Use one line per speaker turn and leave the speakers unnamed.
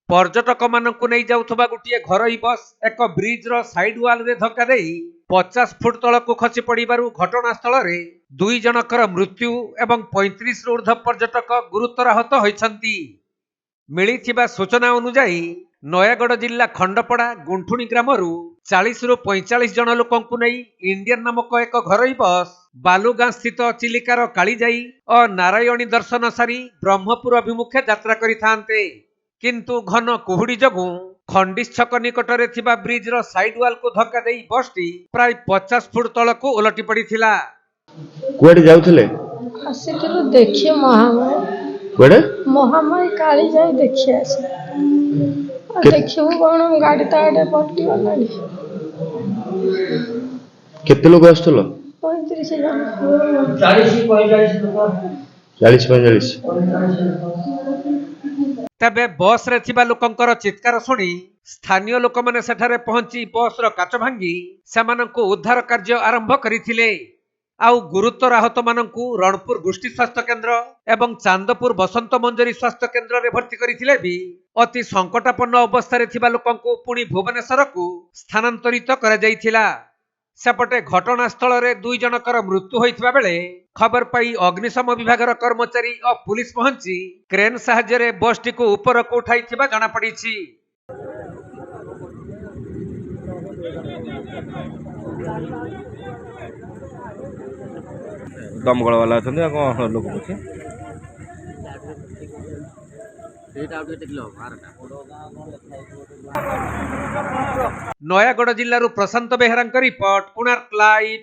पर्यटक मानक नहीं जाउथबा गोटे घरोई बस एक ब्रिज रो साइड वाल रे धक्का देई 50 फुट तलक खसी पड़िबारु घटनास्थल रे 2 जनकर मृत्यु एवं 35 रु ऊर्ध्व पर्यटक गुरुतर आहत होइछंती। मिलिथिबा सूचना अनुसार नयागढ़ जिला खंडपड़ा गुंठुणी ग्रामरू 40 रु 45 जन लोकंकु नहीं इंडियन नामक एक घरोई बस बालुगां स्थित चिलिकार कालीजाई और नारायणी दर्शन सारी ब्रह्मपुर अभिमुखे यात्रा करिथांते। किंतु घन कुहुड़ी जगु खंडिस छक निकटरे थिबा ब्रिज रो साइड वाल को धक्का देई बस टी प्राय 50 फुट तलक उलटी पड़िथिला।
कुआडे जाउथले?
आसिथिलु देखि महामाई।
कुआडे?
महामाई काली जाई देखि आसी। देखियो कोन गाड़ी ताडे पट्टी वालानी।
केते लोग आस्तलो?
35 जन।
40 45
तबे बस रे थिबा लोकंकर चित्कार सुनी स्थानीय लोक माने सेठारे पहुंची बस रो काच भांगी सेमानंकु उद्धार कार्य आरंभ करिथिले। आउ गुरुतर आहत मानंकु रणपुर गोष्ठी स्वास्थ्य केंद्र एवं चांदपुर बसंत मंजरी स्वास्थ्य केंद्र रे भर्ती करिथिले भी अति संकटापन्न अवस्था रे थिबा लोकंकु पुणी भुवनेश्वर को स्थानांतरित करा जायथिला। सेपटे घटनास्थल रे 2 जनकर मृत्यु होइथिबा बेले खबर पाई अग्निशम विभागर कर्मचारी और पुलिस पहुंची क्रेन साहाय्य रे बस टी को ऊपर को उठाइथिबा जाना पड़िछि।
दमकल वाला अछन को लोक पछे
नयागढ़ जिल्लारू प्रशांत बेहरांक रिपोर्ट, कोणार्क लाइव।